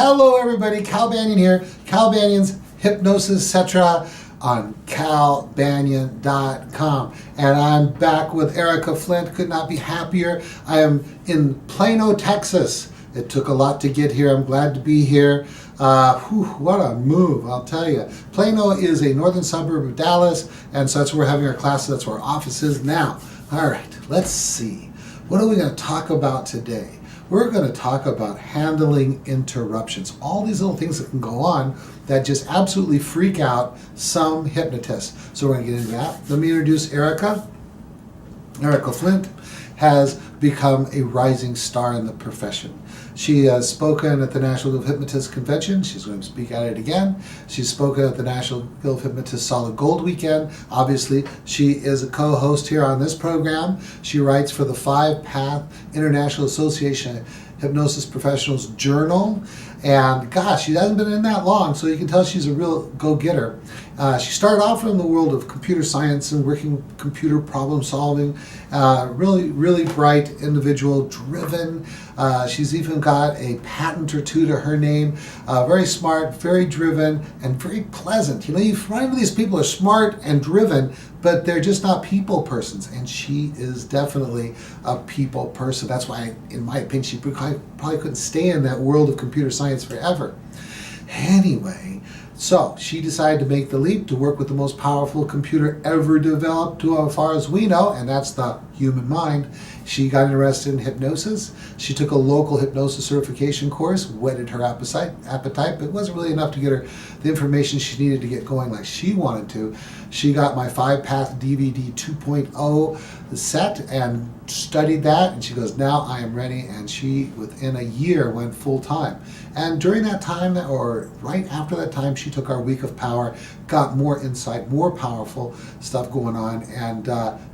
Hello everybody, Cal Banyan here. Cal Banyan's Hypnosis, etc. on calbanyan.com. And I'm back with Erika Flint. Could not be happier. I am in Plano, Texas. It took a lot to get here. I'm glad to be here. What a move, I'll tell you. Plano is a northern suburb of Dallas, and so that's where we're having our classes. That's where our office is now. All right, let's see. What are we going to talk about today? We're going to talk about handling interruptions. All these little things that can go on that just absolutely freak out some hypnotists. So we're going to get into that. Let me introduce Erika. Erika Flint has become a rising star in the profession. She has spoken at the National Guild of Hypnotists Convention. She's going to speak at it again. She's spoken at the National Guild of Hypnotists Solid Gold Weekend. Obviously, she is a co-host here on this program. She writes for the 5-Path International Association of Hypnosis Professionals Journal. And gosh, she hasn't been in that long, so you can tell she's a real go-getter. She started off in the world of computer science and working computer problem solving. Really bright individual, driven. She's even got a patent or two to her name. Very smart, very driven, and very pleasant. You know, you find these people are smart and driven, but they're just not people persons. And she is definitely a people person. That's why, in my opinion, she probably couldn't stay in that world of computer science forever. Anyway, so she decided to make the leap to work with the most powerful computer ever developed, to as far as we know, and that's the human mind. She got interested in hypnosis. She took a local hypnosis certification course, whetted her appetite, but it wasn't really enough to get her the information she needed to get going like she wanted to. She got my 5-Path DVD 2.0 set and studied that, and she goes, now I am ready, and she, within a year, went full-time. And during that time, or right after that time, she took our Week of Power, got more insight, more powerful stuff going on, and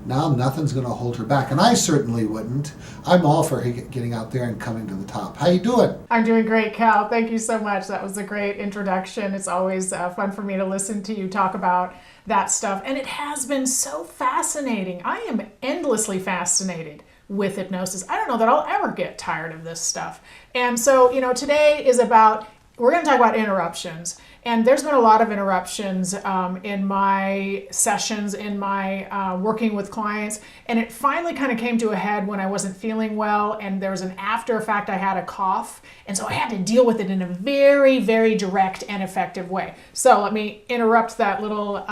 now nothing's going to hold her back. And I certainly wouldn't. I'm all for getting out there and coming to the top. How you doing? I'm doing great, Cal. Thank you so much. That was a great introduction. It's always fun for me to listen to you talk about that stuff. And it has been so fascinating. I am endlessly fascinated with hypnosis. I don't know that I'll ever get tired of this stuff. And so, you know, today is about, we're going to talk about interruptions. And there's been a lot of interruptions in my sessions, in my working with clients. And it finally kind of came to a head when I wasn't feeling well, and there was an after effect. I had a cough. And so I had to deal with it in a very, very direct and effective way. So let me interrupt that little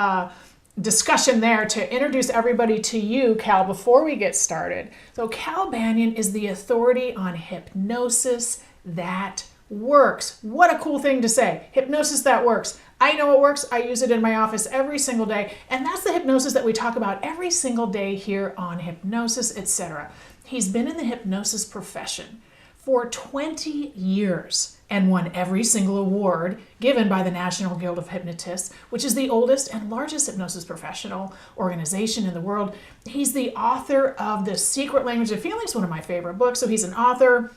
discussion there to introduce everybody to you, Cal, before we get started. So Cal Banyan is the authority on hypnosis that works. What a cool thing to say. Hypnosis that works. I know it works. I use it in my office every single day. And that's the hypnosis that we talk about every single day here on Hypnosis, etc. He's been in the hypnosis profession for 20 years and won every single award given by the National Guild of Hypnotists, which is the oldest and largest hypnosis professional organization in the world. He's the author of The Secret Language of Feelings, one of my favorite books. So he's an author.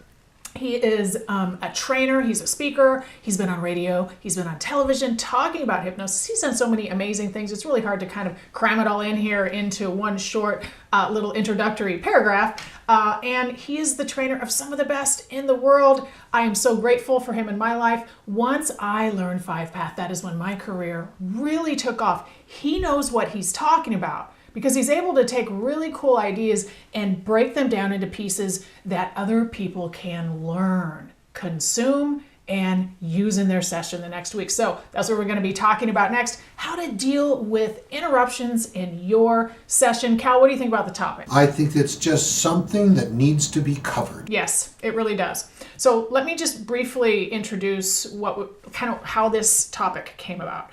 He is a trainer, he's a speaker, he's been on radio, he's been on television talking about hypnosis. He's done so many amazing things. It's really hard to kind of cram it all in here into one short little introductory paragraph. And he is the trainer of some of the best in the world. I am so grateful for him in my life. Once I learned 5-Path, that is when my career really took off. He knows what he's talking about, because he's able to take really cool ideas and break them down into pieces that other people can learn, consume, and use in their session the next week. So that's what we're going to be talking about next, how to deal with interruptions in your session. Cal, what do you think about the topic? I think it's just something that needs to be covered. Yes, it really does. So let me just briefly introduce how this topic came about.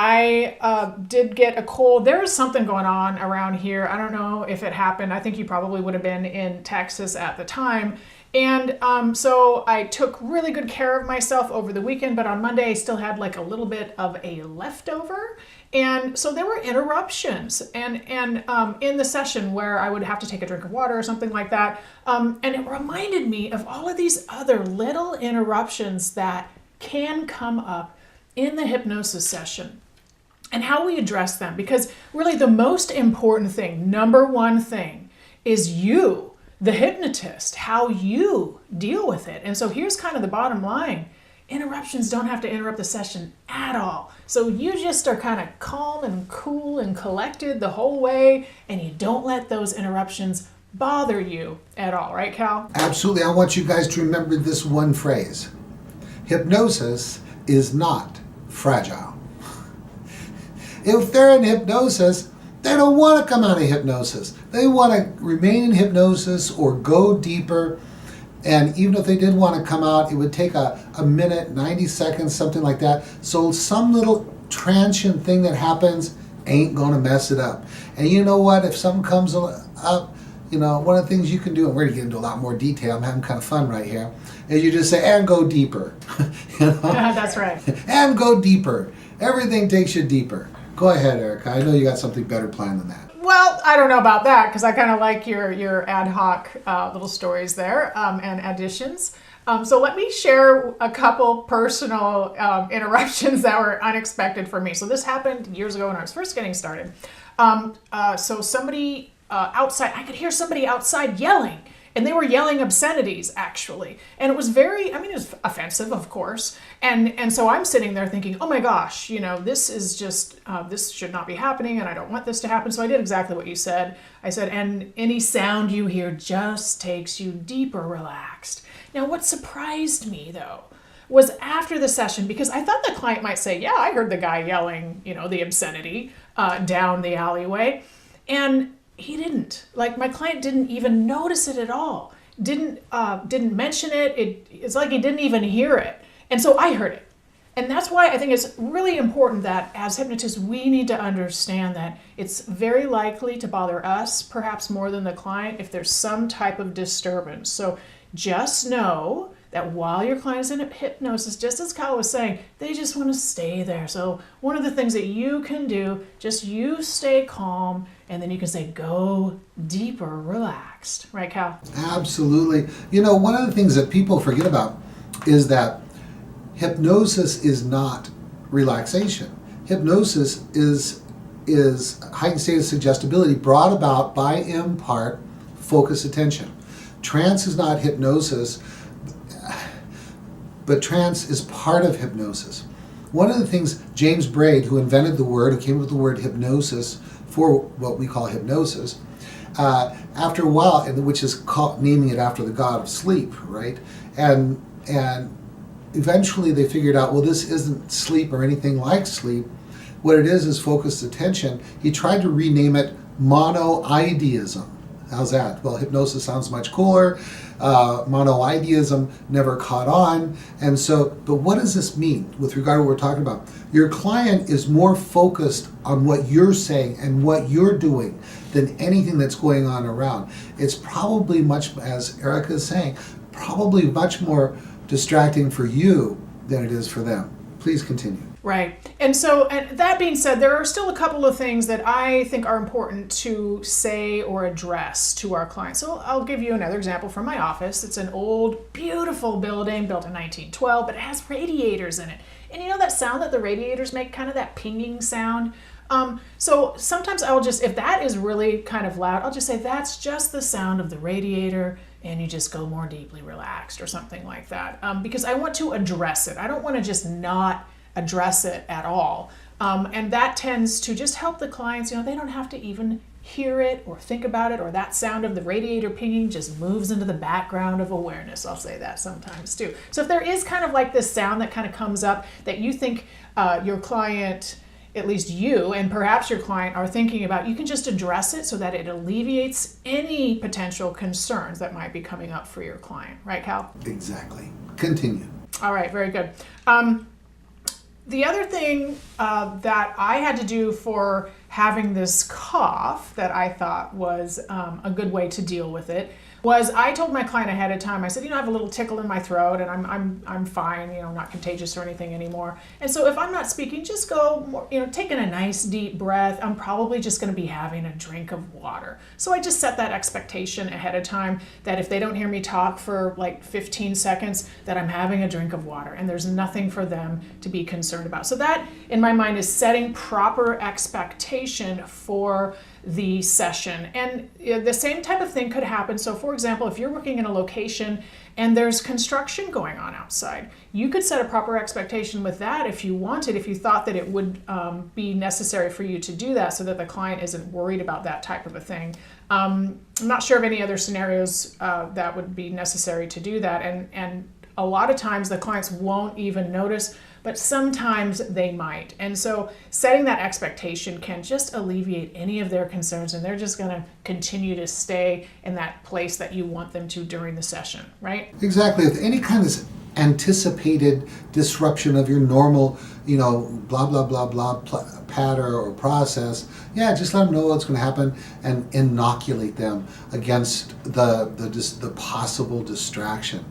I did get a cold. There was something going on around here. I don't know if it happened. I think you probably would have been in Texas at the time. And so I took really good care of myself over the weekend, but on Monday I still had like a little bit of a leftover. And so there were interruptions and in the session where I would have to take a drink of water or something like that. And it reminded me of all of these other little interruptions that can come up in the hypnosis session and how we address them. Because really the most important thing, number one thing, is you the hypnotist, how you deal with it. And so here's kind of the bottom line. Interruptions don't have to interrupt the session at all. So you just are kind of calm and cool and collected the whole way, and you don't let those interruptions bother you at all, right, Cal? Absolutely. I want you guys to remember this one phrase. Hypnosis is not fragile. If they're in hypnosis, they don't want to come out of hypnosis. They want to remain in hypnosis or go deeper. And even if they did want to come out, it would take a minute, 90 seconds, something like that. So some little transient thing that happens ain't going to mess it up. And you know what? If something comes up, you know, one of the things you can do, and we're going to get into a lot more detail, I'm having kind of fun right here, is you just say, and go deeper. You know? That's right. And go deeper. Everything takes you deeper. Go ahead, Erika. I know you got something better planned than that. Well, I don't know about that, because I kind of like your ad hoc little stories there and additions. So let me share a couple personal interruptions that were unexpected for me. So this happened years ago when I was first getting started. So somebody outside, I could hear somebody outside yelling. And they were yelling obscenities, actually. And it was very, I mean, it was offensive, of course. And so I'm sitting there thinking, oh my gosh, you know, this is just, this should not be happening, and I don't want this to happen. So I did exactly what you said. I said, and any sound you hear just takes you deeper relaxed. Now, what surprised me, though, was after the session, because I thought the client might say, yeah, I heard the guy yelling, you know, the obscenity down the alleyway. And he didn't. Like, my client didn't even notice it at all. Didn't mention it. It's like he didn't even hear it. And so I heard it. And that's why I think it's really important that as hypnotists, we need to understand that it's very likely to bother us, perhaps more than the client, if there's some type of disturbance. So just know that while your client is in hypnosis, just as Kyle was saying, they just want to stay there. So one of the things that you can do, just you stay calm, and then you can say, go deeper, relaxed. Right, Cal? Absolutely. You know, one of the things that people forget about is that hypnosis is not relaxation. Hypnosis is heightened state of suggestibility brought about by, in part, focused attention. Trance is not hypnosis, but trance is part of hypnosis. One of the things James Braid, who invented the word, who came up with the word hypnosis for what we call hypnosis, after a while, which is naming it after the god of sleep, right? And eventually they figured out, well, this isn't sleep or anything like sleep. What it is focused attention. He tried to rename it monoideism. How's that? Well, hypnosis sounds much cooler. Monoideism never caught on. And so, but what does this mean with regard to what we're talking about? Your client is more focused on what you're saying and what you're doing than anything that's going on around. It's probably much, as Erika is saying, probably much more distracting for you than it is for them. Please continue. Right. And so, and that being said, there are still a couple of things that I think are important to say or address to our clients. So I'll give you another example from my office. It's an old, beautiful building built in 1912, but it has radiators in it. And you know that sound that the radiators make, kind of that pinging sound? So sometimes I'll just, if that is really kind of loud, I'll just say that's just the sound of the radiator, and you just go more deeply relaxed or something like that. Because I want to address it. I don't want to just not address it at all. And that tends to just help the clients, you know, they don't have to even hear it or think about it, or that sound of the radiator pinging just moves into the background of awareness. I'll say that sometimes too. So if there is kind of like this sound that kind of comes up that you think your client, at least you and perhaps your client are thinking about, you can just address it so that it alleviates any potential concerns that might be coming up for your client. Right, Cal? Exactly. Continue. All right, very good. The other thing that I had to do for having this cough that I thought was a good way to deal with it was I told my client ahead of time, I said, you know, I have a little tickle in my throat and I'm fine, you know, not contagious or anything anymore. And so if I'm not speaking, just go, more, you know, taking a nice deep breath. I'm probably just going to be having a drink of water. So I just set that expectation ahead of time that if they don't hear me talk for like 15 seconds, that I'm having a drink of water and there's nothing for them to be concerned about. So that, in my mind, is setting proper expectation for the session. And the same type of thing could happen. So for example, if you're working in a location and there's construction going on outside, you could set a proper expectation with that if you wanted, if you thought that it would be necessary for you to do that so that the client isn't worried about that type of a thing. I'm not sure of any other scenarios that would be necessary to do that. And a lot of times the clients won't even notice, but sometimes they might. And so setting that expectation can just alleviate any of their concerns, and they're just going to continue to stay in that place that you want them to during the session, right? Exactly. If any kind of anticipated disruption of your normal, blah, blah, blah, blah pattern or process, just let them know what's going to happen and inoculate them against the possible distraction.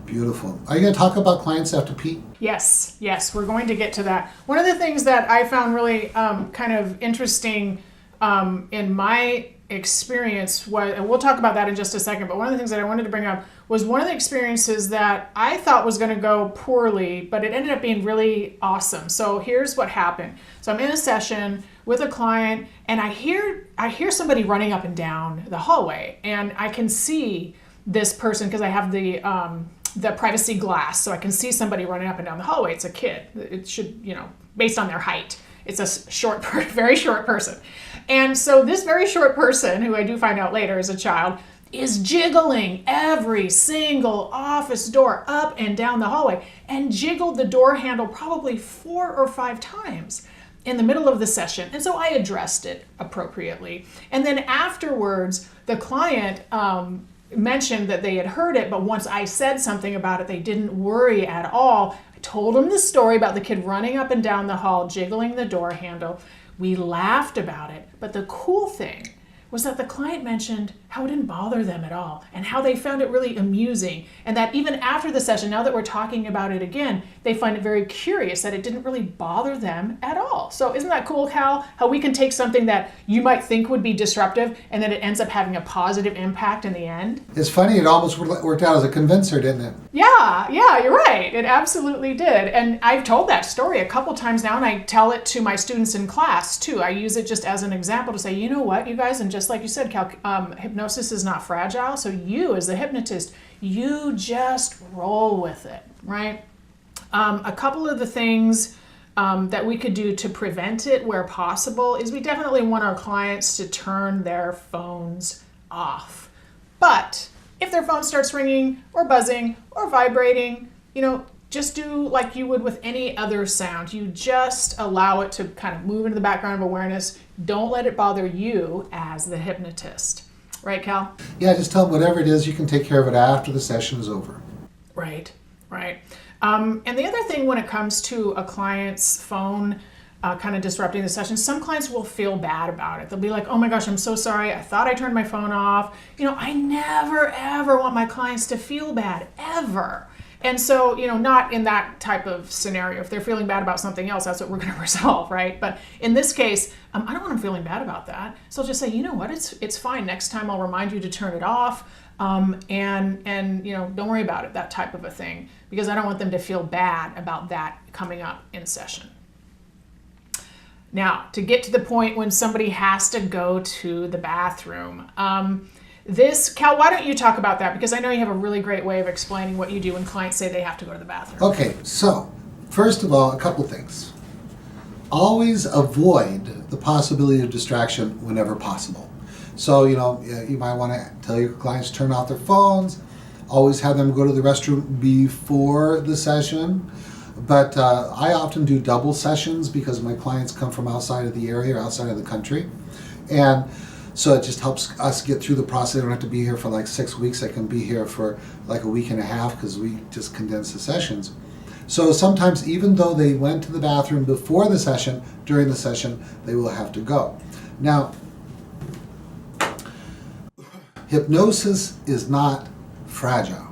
Beautiful. Are you going to talk about clients that have to pee? Yes, we're going to get to that. One of the things that I found really kind of interesting in my experience was, and we'll talk about that in just a second, but one of the things that I wanted to bring up was one of the experiences that I thought was going to go poorly, but it ended up being really awesome. So here's what happened. So I'm in a session with a client, and I hear somebody running up and down the hallway, and I can see this person because I have the privacy glass, so I can see somebody running up and down the hallway. It's a kid. It should, based on their height, it's a very short person. And so this very short person, who I do find out later is a child, is jiggling every single office door up and down the hallway, and jiggled the door handle probably 4 or 5 times in the middle of the session. And so I addressed it appropriately. And then afterwards, the client mentioned that they had heard it, but once I said something about it, they didn't worry at all. I told them the story about the kid running up and down the hall, jiggling the door handle. We laughed about it, but the cool thing was that the client mentioned how it didn't bother them at all and how they found it really amusing, and that even after the session, now that we're talking about it again, they find it very curious that it didn't really bother them at all. So isn't that cool, Cal? How we can take something that you might think would be disruptive and then it ends up having a positive impact in the end? It's funny, it almost worked out as a convincer, didn't it? Yeah, you're right. It absolutely did. And I've told that story a couple times now, and I tell it to my students in class too. I use it just as an example to say, you know what, you guys, and just like you said, Cal, hypnosis is not fragile. So you, as the hypnotist, you just roll with it, right? A couple of the things that we could do to prevent it where possible is we definitely want our clients to turn their phones off. But if their phone starts ringing or buzzing or vibrating, just do like you would with any other sound. You just allow it to kind of move into the background of awareness. Don't let it bother you as the hypnotist. Right, Cal? Yeah, just tell them whatever it is, you can take care of it after the session is over. Right. And the other thing when it comes to a client's phone kind of disrupting the session, some clients will feel bad about it. They'll be like, oh my gosh, I'm so sorry. I thought I turned my phone off. I never, ever want my clients to feel bad, ever. And so, not in that type of scenario. If they're feeling bad about something else, that's what we're going to resolve, right? But in this case, I don't want them feeling bad about that. So I'll just say, you know what, it's fine. Next time I'll remind you to turn it off. And don't worry about it, that type of a thing, because I don't want them to feel bad about that coming up in session. Now, to get to the point when somebody has to go to the bathroom, Cal, why don't you talk about that? Because I know you have a really great way of explaining what you do when clients say they have to go to the bathroom. Okay, so first of all, a couple things. Always avoid the possibility of distraction whenever possible. So, you might want to tell your clients to turn off their phones. Always have them go to the restroom before the session. But I often do double sessions because my clients come from outside of the area or outside of the country. And so it just helps us get through the process. They don't have to be here for like 6 weeks. I can be here for like a week and a half because we just condense the sessions. So sometimes even though they went to the bathroom before the session, during the session, they will have to go. Now, hypnosis is not fragile.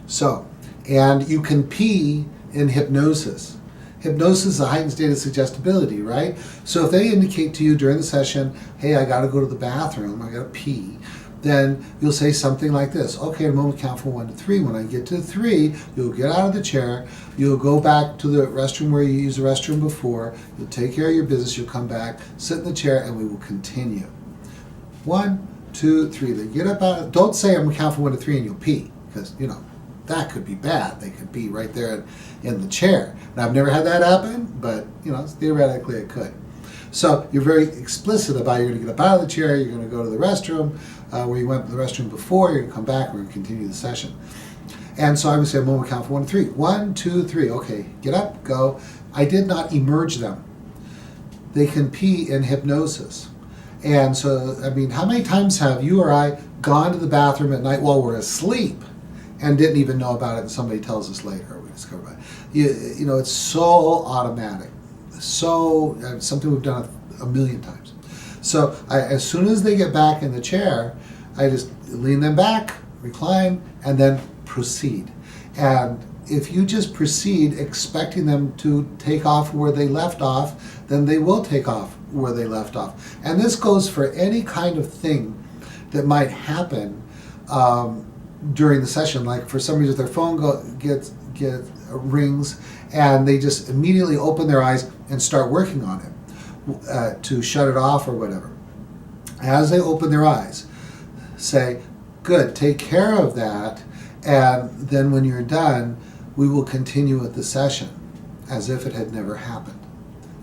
So, and you can pee in hypnosis. Hypnosis is a heightened state of suggestibility, right? So if they indicate to you during the session, hey, I gotta go to the bathroom, I gotta pee, then you'll say something like this. Okay, in a moment, count from 1 to 3. When I get to 3, you'll get out of the chair, you'll go back to the restroom where you used the restroom before, you'll take care of your business, you'll come back, sit in the chair, and we will continue. 1, 2, 3. They get up out. Don't say I'm going to count from 1 to 3 and you'll pee, because, that could be bad. They could pee right there in the chair. Now, I've never had that happen, but, theoretically it could. So you're very explicit about you're going to get up out of the chair, you're going to go to the restroom, where you went to the restroom before, you're going to come back, we're going to continue the session. And so I would say I'm going to count from 1 to 3. 1, 2, 3. Okay, get up, go. I did not emerge them. They can pee in hypnosis. And so, how many times have you or I gone to the bathroom at night while we're asleep and didn't even know about it, and somebody tells us later, or we discover about it? It's so automatic. So, something we've done a million times. So, as soon as they get back in the chair, I just lean them back, recline, and then proceed. And if you just proceed expecting them to take off where they left off, then they will take off where they left off. And this goes for any kind of thing that might happen during the session. Like for some reason their phone gets rings and they just immediately open their eyes and start working on it to shut it off or whatever. As they open their eyes, say, good, take care of that, and then when you're done, we will continue with the session as if it had never happened.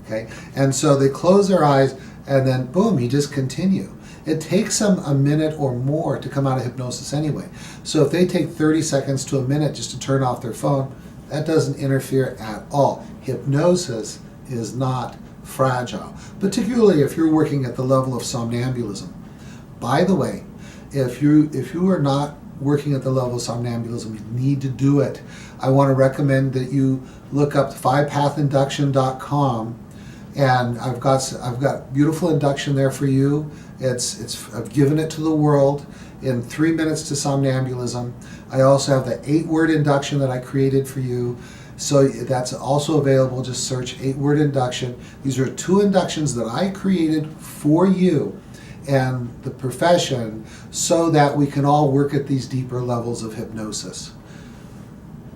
Okay? And so they close their eyes and then boom, you just continue. It takes them a minute or more to come out of hypnosis anyway. So if they take 30 seconds to a minute just to turn off their phone, that doesn't interfere at all. Hypnosis is not fragile, particularly if you're working at the level of somnambulism. By the way, if you are not working at the level of somnambulism, you need to do it. I want to recommend that you look up 5pathinduction.com, and I've got beautiful induction there for you. I've given it to the world in 3 minutes to somnambulism. I also have the 8-word induction that I created for you. So that's also available. Just search 8-word induction. These are 2 inductions that I created for you and the profession so that we can all work at these deeper levels of hypnosis.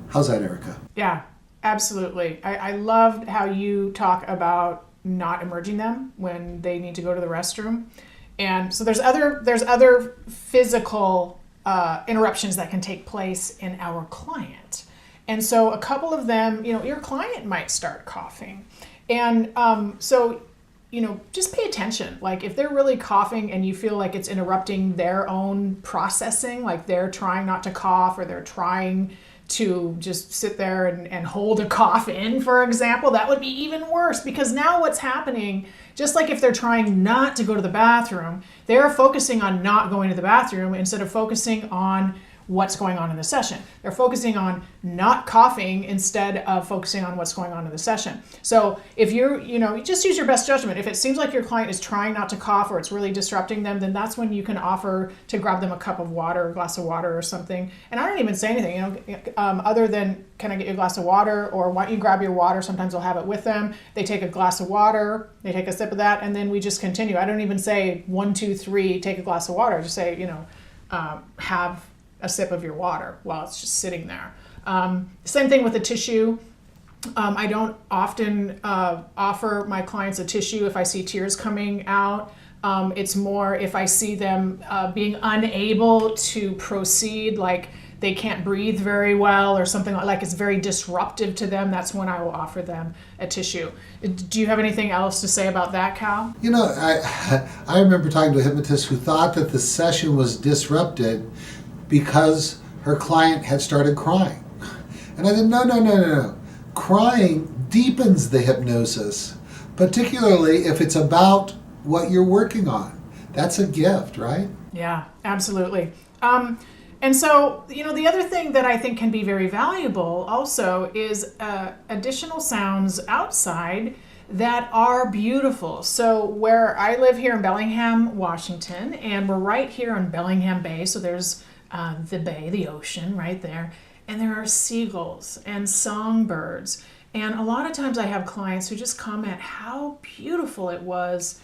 How's that, Erika? Yeah, absolutely. I loved how you talk about not emerging them when they need to go to the restroom. And so there's other physical interruptions that can take place in our client. And so a couple of them, your client might start coughing. And just pay attention. Like if they're really coughing and you feel like it's interrupting their own processing, like they're trying not to cough or they're trying to just sit there and hold a cough in, for example, that would be even worse, because now what's happening, just like if they're trying not to go to the bathroom, they're focusing on not going to the bathroom instead of focusing on what's going on in the session. They're focusing on not coughing instead of focusing on what's going on in the session. So if you just use your best judgment. If it seems like your client is trying not to cough or it's really disrupting them, then that's when you can offer to grab them a cup of water, a glass of water or something. And I don't even say anything, other than, can I get you a glass of water? Or why don't you grab your water? Sometimes they'll have it with them. They take a glass of water, they take a sip of that, and then we just continue. I don't even say 1, 2, 3, take a glass of water. I just say, have a sip of your water while it's just sitting there. Same thing with the tissue. I don't often offer my clients a tissue if I see tears coming out. It's more if I see them being unable to proceed, like they can't breathe very well or something like it's very disruptive to them, that's when I will offer them a tissue. Do you have anything else to say about that, Cal? I remember talking to a hypnotist who thought that the session was disrupted because her client had started crying. And I said, no. Crying deepens the hypnosis, particularly if it's about what you're working on. That's a gift, right? Yeah, absolutely. And so, the other thing that I think can be very valuable also is additional sounds outside that are beautiful. So where I live here in Bellingham, Washington, and we're right here on Bellingham Bay, so there's the bay, the ocean right there, and there are seagulls and songbirds. And a lot of times I have clients who just comment how beautiful it was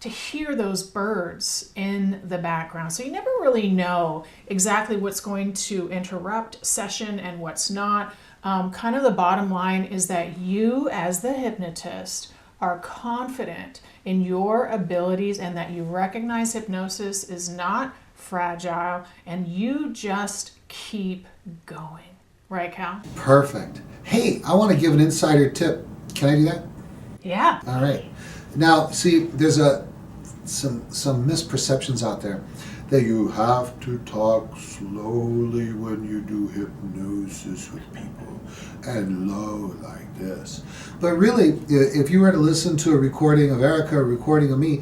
to hear those birds in the background. So you never really know exactly what's going to interrupt session and what's not. Kind of the bottom line is that you as the hypnotist are confident in your abilities and that you recognize hypnosis is not fragile and you just keep going. Right, Cal? Perfect. Hey, I want to give an insider tip. Can I do that? Yeah. All right. Now, see, there's some misperceptions out there that you have to talk slowly when you do hypnosis with people and low like this. But really, if you were to listen to a recording of Erika, a recording of me,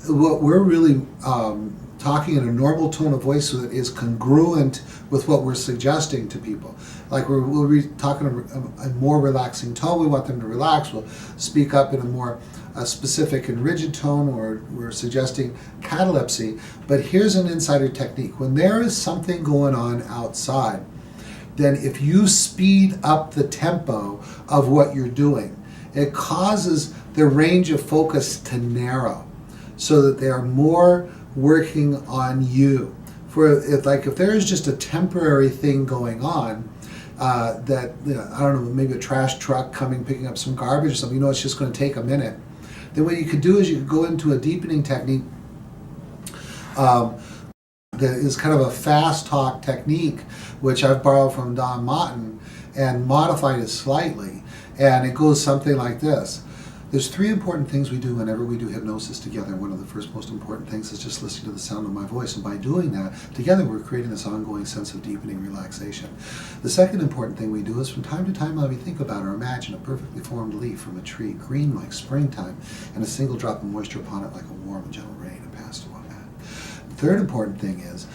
what we're really talking in a normal tone of voice that is congruent with what we're suggesting to people. Like we'll be talking a more relaxing tone. We want them to relax. We'll speak up in a more specific and rigid tone, or we're suggesting catalepsy. But here's an insider technique. When there is something going on outside, then if you speed up the tempo of what you're doing, it causes the range of focus to narrow so that they are more working on you. If there is just a temporary thing going on, that, I don't know, maybe a trash truck coming, picking up some garbage or something, it's just going to take a minute. Then what you could do is you could go into a deepening technique that is kind of a fast talk technique, which I've borrowed from Don Martin and modified it slightly. And it goes something like this. There's 3 important things we do whenever we do hypnosis together. One of the first most important things is just listening to the sound of my voice. And by doing that, together we're creating this ongoing sense of deepening relaxation. The second important thing we do is from time to time we think about or imagine a perfectly formed leaf from a tree, green like springtime, and a single drop of moisture upon it like a warm and gentle rain and passed along that. The third important thing is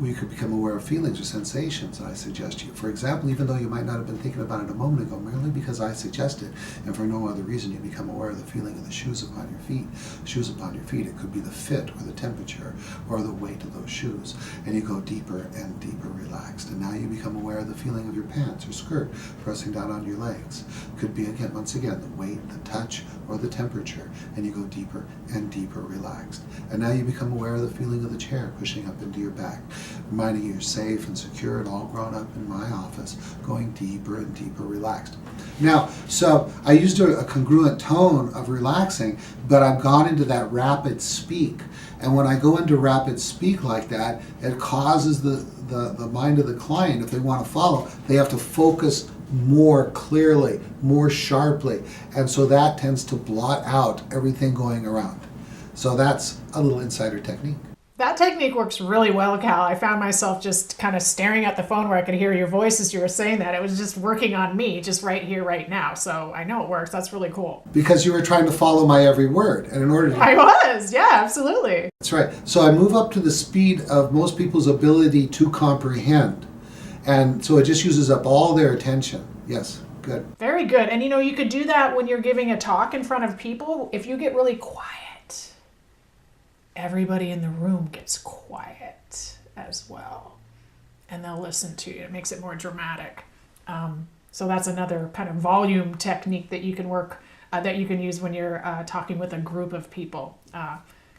we could become aware of feelings or sensations I suggest you. For example, even though you might not have been thinking about it a moment ago, merely because I suggest it, and for no other reason, you become aware of the feeling of the shoes upon your feet. Shoes upon your feet, it could be the fit or the temperature or the weight of those shoes. And you go deeper and deeper relaxed. And now you become aware of the feeling of your pants or skirt pressing down on your legs. Could be, again, once again, the weight, the touch, or the temperature. And you go deeper and deeper relaxed. And now you become aware of the feeling of the chair pushing up into your back, reminding you you're safe and secure and all grown up in my office, going deeper and deeper relaxed. Now, so I used a congruent tone of relaxing, but I've gone into that rapid speak. And when I go into rapid speak like that, it causes the mind of the client, if they want to follow, they have to focus more clearly, more sharply. And so that tends to blot out everything going around. So that's a little insider technique. That technique works really well, Cal. I found myself just kind of staring at the phone where I could hear your voice as you were saying that. It was just working on me, just right here, right now. So I know it works. That's really cool. Because you were trying to follow my every word. And in order to... I was. Yeah, absolutely. That's right. So I move up to the speed of most people's ability to comprehend. And so it just uses up all their attention. Yes. Good. Very good. And you could do that when you're giving a talk in front of people. If you get really quiet, everybody in the room gets quiet as well, and they'll listen to you. It makes it more dramatic. So that's another kind of volume technique that you can that you can use when you're talking with a group of people.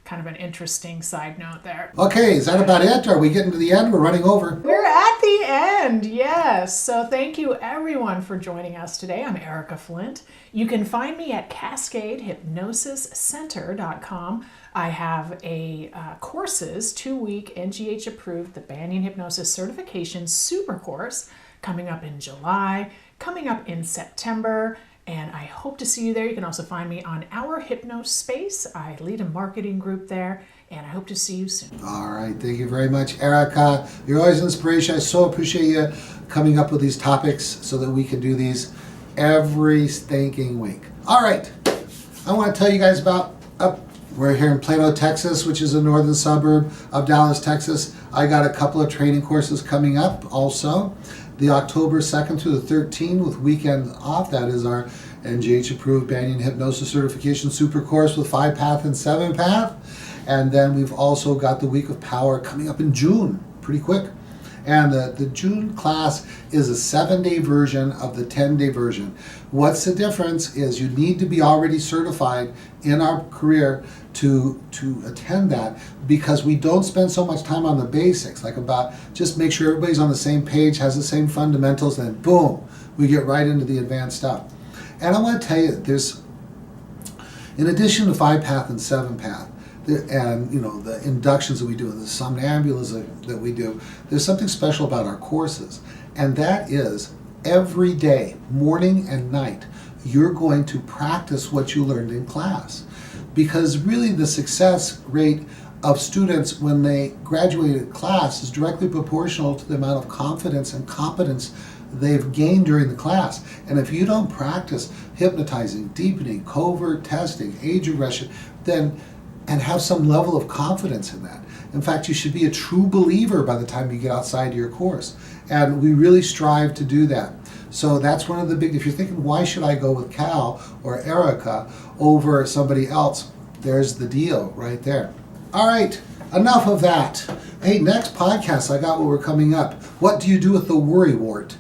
Kind of an interesting side note there. Okay, is that about it? Are we getting to the end? We're running over. We're at the end, yes. So thank you everyone for joining us today. I'm Erika Flint. You can find me at CascadeHypnosisCenter.com. I have a courses, 2-week NGH approved, the Banyan Hypnosis Certification Super Course coming up in July, coming up in September, and I hope to see you there. You can also find me on Our Hypnospace. I lead a marketing group there, and I hope to see you soon. All right, thank you very much, Erika. You're always an inspiration. I so appreciate you coming up with these topics so that we can do these every stinking week. All right, I want to tell you guys about we're here in Plano, Texas, which is a northern suburb of Dallas, Texas. I got a couple of training courses coming up also. The October 2nd through the 13th with weekend off. That is our NGH approved Banyan Hypnosis Certification Super Course with 5-path and 7-path. And then we've also got the Week of Power coming up in June, pretty quick. And the June class is a 7-day version of the 10-day version. What's the difference is you need to be already certified in our career to attend that, because we don't spend so much time on the basics, like about just make sure everybody's on the same page, has the same fundamentals, then boom, we get right into the advanced stuff. And I want to tell you, In addition to 5-path and 7-path, and the inductions that we do and the somnambulism that we do, there's something special about our courses, and that is every day, morning and night, you're going to practice what you learned in class. Because really the success rate of students when they graduate class is directly proportional to the amount of confidence and competence they've gained during the class. And if you don't practice hypnotizing, deepening, covert testing, age regression, then and have some level of confidence in that. In fact, you should be a true believer by the time you get outside your course. And we really strive to do that. So that's one of the big, if you're thinking, why should I go with Cal or Erika over somebody else? There's the deal right there. All right, enough of that. Hey, next podcast, I got what we're coming up. What do you do with the worrywart?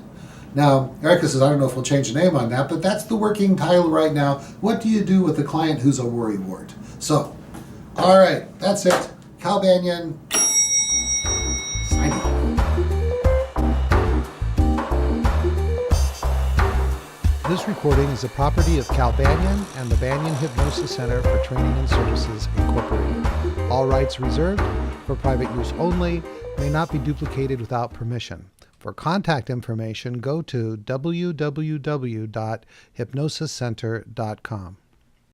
Now, Erika says, I don't know if we'll change the name on that, but that's the working title right now. What do you do with a client who's a worrywart? So, all right, that's it. Cal Banyan, signing off. This recording is the property of Cal Banyan and the Banyan Hypnosis Center for Training and Services, Incorporated. All rights reserved, for private use only, may not be duplicated without permission. For contact information, go to www.hypnosiscenter.com.